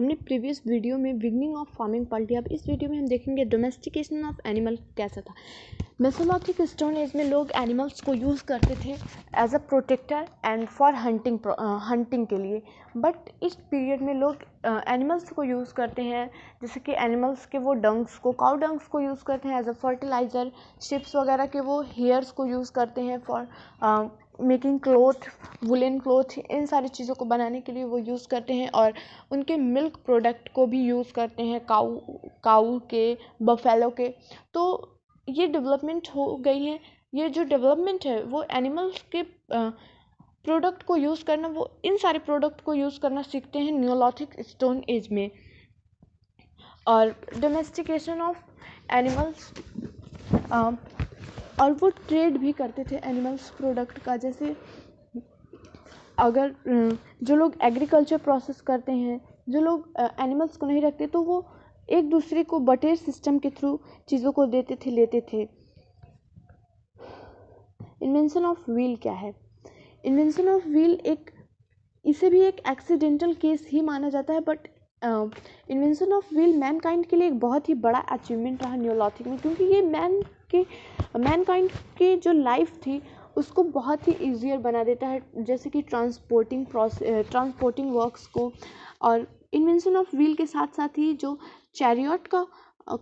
हमने previous video में beginning of farming पढ़ लिया। अब इस वीडियो में हम देखेंगे डोमेस्टिकेशन ऑफ एनिमल कैसा था। मेसोलिथिक स्टोन एज में लोग एनिमल्स को यूज़ करते थे as a protector and for hunting के लिए। बट इस पीरियड में लोग एनिमल्स को यूज़ करते हैं, जैसे कि एनिमल्स के वो डंग्स को, काउ डंग्स को यूज़ करते हैं एज अ फर्टिलाइज़र। शिप्स वगैरह के वो हेयर्स को यूज़ करते हैं for making cloth, woollen cloth, इन सारी चीज़ों को बनाने के लिए वो यूज़ करते हैं। और उनके मिल्क प्रोडक्ट को भी यूज़ करते हैं, काऊ के, बफेलो के। तो ये डेवलपमेंट हो गई है। ये जो डेवलपमेंट है वो एनिमल्स के प्रोडक्ट को यूज़ करना, वो इन सारे प्रोडक्ट को यूज़ करना सीखते हैं नियोलिथिक स्टोन एज में। और डोमेस्टिकेशन ऑफ एनिमल्स, और वो ट्रेड भी करते थे एनिमल्स प्रोडक्ट का। जैसे अगर जो लोग एग्रीकल्चर प्रोसेस करते हैं, जो लोग एनिमल्स को नहीं रखते, तो वो एक दूसरे को बटेर सिस्टम के थ्रू चीज़ों को देते थे, लेते थे। इन्वेंशन ऑफ व्हील क्या है? इन्वेंशन ऑफ व्हील इसे भी एक एक्सीडेंटल केस ही माना जाता है, but invention of wheel Mankind के लिए एक बहुत ही बड़ा अचीवमेंट रहा नियोलिथिक में, क्योंकि ये मैनकाइंड की जो लाइफ थी उसको बहुत ही ईजियर बना देता है, जैसे कि ट्रांसपोर्टिंग वर्क्स को। और इन्वेंशन ऑफ व्हील के साथ साथ ही जो चैरियट का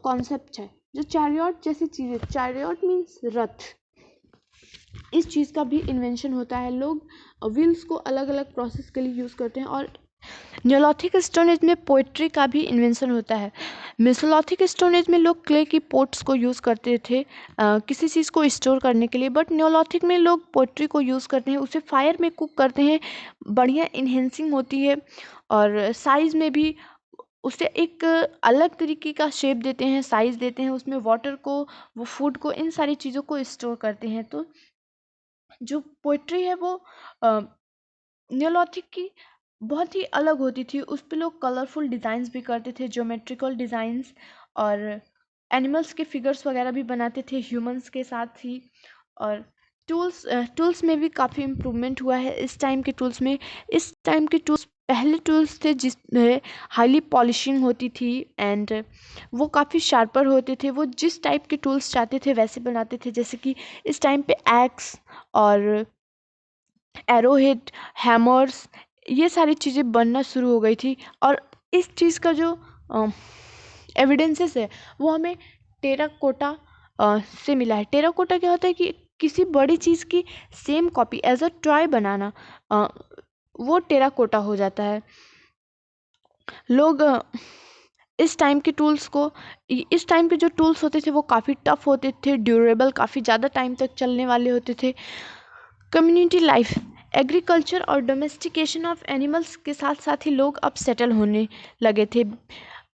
कॉन्सेप्ट है, जो चैरियट जैसी चीज़ें, चैरियट मीन्स रथ, इस चीज़ का भी इन्वेंशन होता है। लोग व्हील्स को अलग अलग प्रोसेस के लिए यूज़ करते हैं। और नियोलिथिक स्टोन एज में पोइट्री का भी इन्वेंशन होता है। मेसोलिथिक स्टोन एज में लोग क्ले की पोट्स को यूज़ करते थे किसी चीज़ को स्टोर करने के लिए, बट नियोलिथिक में लोग पोइट्री को यूज़ करते हैं, उसे फायर में कुक करते हैं, बढ़िया इन्हेंसिंग होती है। और साइज़ में भी उसे एक अलग तरीके का शेप देते हैं, साइज़ देते हैं, उसमें वाटर को, वो फूड को, इन सारी चीज़ों को स्टोर करते हैं। तो जो पोइट्री है वो नियोलिथिक की बहुत ही अलग होती थी। उस पे लोग कलरफुल डिज़ाइंस भी करते थे, ज्योमेट्रिकल डिज़ाइंस, और एनिमल्स के फिगर्स वगैरह भी बनाते थे ह्यूमंस के साथ ही। और टूल्स में भी काफ़ी इम्प्रूवमेंट हुआ है इस टाइम के टूल्स में। इस टाइम के टूल्स पहले टूल्स थे जिसमें हाईली पॉलिशिंग होती थी एंड वो काफ़ी शार्पर होते थे। वो जिस टाइप के टूल्स चाहते थे वैसे बनाते थे, जैसे कि इस टाइम पे एक्स और एरोहेड, हैमर्स, ये सारी चीज़ें बनना शुरू हो गई थी। और इस चीज़ का जो एविडेंसेस है वो हमें टेराकोटा से मिला है। टेराकोटा क्या होता है कि किसी बड़ी चीज़ की same copy as a toy बनाना, वो टेराकोटा हो जाता है। लोग इस टाइम के जो टूल्स होते थे वो काफ़ी टफ होते थे, ड्यूरेबल, काफ़ी ज़्यादा टाइम तक चलने वाले होते थे। कम्युनिटी लाइफ, एग्रीकल्चर और डोमेस्टिकेशन ऑफ एनिमल्स के साथ साथ ही लोग अब सेटल होने लगे थे।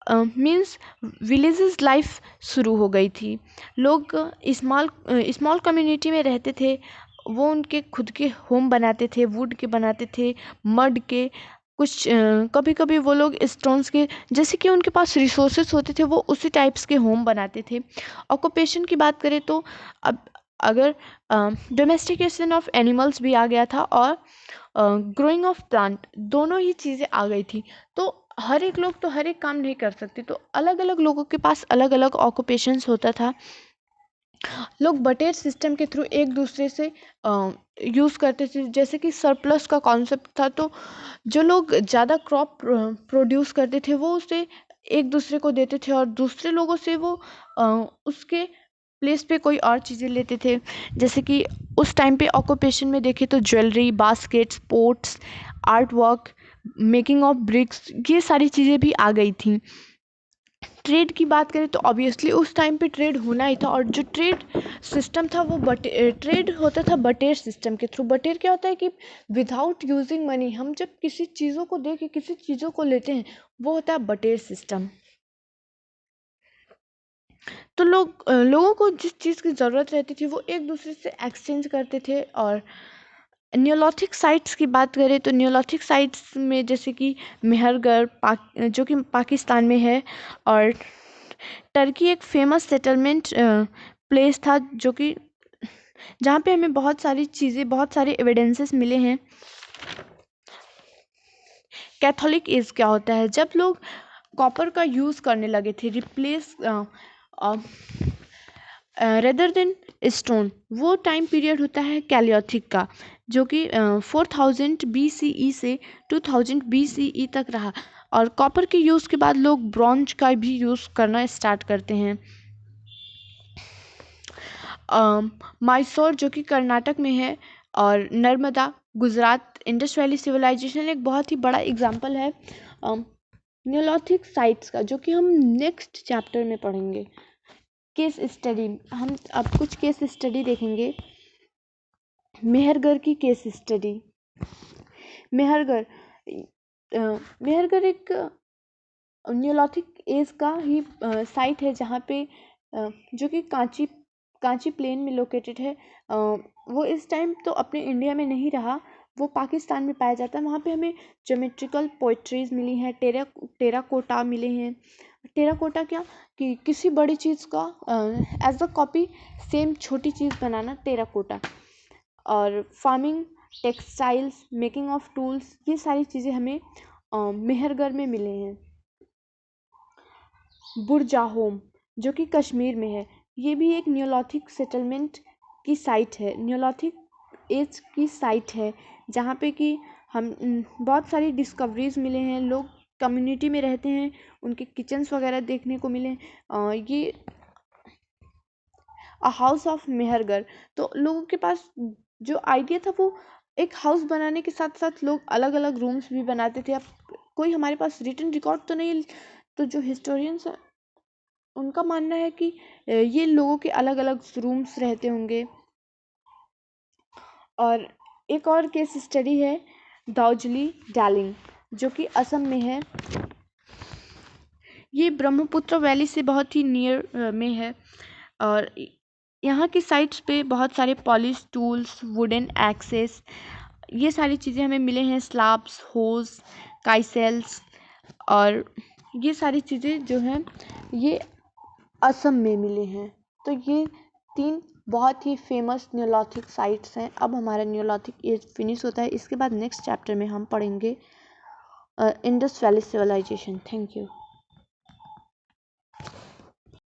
मीन्स विलेजेस लाइफ शुरू हो गई थी। लोग स्मॉल कम्युनिटी में रहते थे। वो उनके खुद के होम बनाते थे, वुड के बनाते थे, मड के, कुछ कभी कभी वो लोग स्टोन्स के, जैसे कि उनके पास रिसोर्सेस होते थे वो उसी टाइप्स के होम बनाते थे। ऑक्यूपेशन की बात करें तो अब अगर डोमेस्टिकेशन ऑफ एनिमल्स भी आ गया था और ग्रोइंग ऑफ प्लांट, दोनों ही चीज़ें आ गई थी। तो हर एक लोग तो हर एक काम नहीं कर सकते, तो अलग अलग लोगों के पास अलग अलग ऑक्यूपेशंस होता था। लोग बटेर सिस्टम के थ्रू एक दूसरे से यूज़ करते थे, जैसे कि सरप्लस का कॉन्सेप्ट था। तो जो लोग ज़्यादा क्रॉप प्रोड्यूस करते थे वो उसे एक दूसरे को देते थे, और दूसरे लोगों से वो उसके प्लेस पे कोई और चीज़ें लेते थे। जैसे कि उस टाइम पे ऑक्यूपेशन में देखें तो jewellery, baskets, pots, art work, making of bricks, ये सारी चीज़ें भी आ गई थी। ट्रेड की बात करें तो ऑब्वियसली उस टाइम पे ट्रेड होना ही था, और जो ट्रेड सिस्टम था वो ट्रेड होता था बटेर सिस्टम के थ्रू। बटेर क्या होता है कि विदाउट यूजिंग मनी हम जब किसी चीज़ों को दे के किसी चीज़ों को लेते हैं, वो होता है बटेर सिस्टम। तो लोगों को जिस चीज़ की ज़रूरत रहती थी वो एक दूसरे से एक्सचेंज करते थे। और नियोलिथिक साइट्स की बात करें तो नियोलिथिक साइट्स में जैसे कि मेहरगढ़ जो कि पाकिस्तान में है, और टर्की एक फेमस सेटलमेंट प्लेस था, जो कि जहाँ पे हमें बहुत सारी चीज़ें, बहुत सारे एविडेंसेस मिले हैं। कैथोलिक एज क्या होता है? जब लोग कॉपर का यूज़ करने लगे थे रिप्लेस रेदर देन स्टोन, वो टाइम पीरियड होता है कैलियोथिक का, जो कि 4000 BCE से 2000 BCE तक रहा। और कॉपर के यूज़ के बाद लोग ब्रॉन्ज का भी यूज़ करना स्टार्ट करते हैं। मैसूर जो कि कर्नाटक में है, और Narmada Gujarat, Indus valley civilisation एक बहुत ही बड़ा एग्जाम्पल है नियोलिथिक साइट्स का, जो कि हम नेक्स्ट चैप्टर में पढ़ेंगे। केस स्टडी, हम अब कुछ केस स्टडी देखेंगे। मेहरगढ़ की केस स्टडी। मेहरगढ़ एक नियोलिथिक एज का ही साइट है, जहाँ पे जो कि कांची प्लेन में लोकेटेड है। वो इस टाइम तो अपने इंडिया में नहीं रहा, वो पाकिस्तान में पाया जाता है। वहाँ पे हमें ज्योमेट्रिकल पोइट्रीज मिली हैं, टेराकोटा मिले हैं। टेराकोटा क्या कि किसी बड़ी चीज़ का एज अ कॉपी सेम छोटी चीज़ बनाना, टेराकोटा। और farming, textiles, making of tools, ये सारी चीज़ें हमें मेहरगढ़ में मिले हैं। बुरजाहोम जो कि कश्मीर में है, ये भी एक नियोलिथिक सेटलमेंट की साइट है, नियोलिथिक एज की साइट है, जहाँ पे कि हम बहुत सारी डिस्कवरीज मिले हैं। लोग कम्युनिटी में रहते हैं, उनके किचन्स वगैरह देखने को मिले। ये हाउस ऑफ मेहरगढ़, तो लोगों के पास जो आइडिया था वो एक हाउस बनाने के साथ साथ लोग अलग अलग रूम्स भी बनाते थे। अब कोई हमारे पास रिटन रिकॉर्ड तो नहीं, तो जो हिस्टोरियंस हैं उनका मानना है कि ये लोगों के अलग अलग रूम्स रहते होंगे। और एक और केस स्टडी है दार्जिलिंग डालिंग, जो कि असम में है। ये ब्रह्मपुत्र वैली से बहुत ही नियर में है, और यहाँ की साइट्स पे बहुत सारे पॉलिश टूल्स, वुडन एक्सेस, ये सारी चीज़ें हमें मिले हैं। स्लैब्स, होज, काइसेल्स, और ये सारी चीज़ें जो हैं ये असम में मिले हैं। तो ये 3 बहुत ही फेमस नियोलिथिक साइट्स हैं। अब हमारा नियोलिथिक एज फिनिश होता है। इसके बाद नेक्स्ट चैप्टर में हम पढ़ेंगे Indus valley civilisation. Thank you.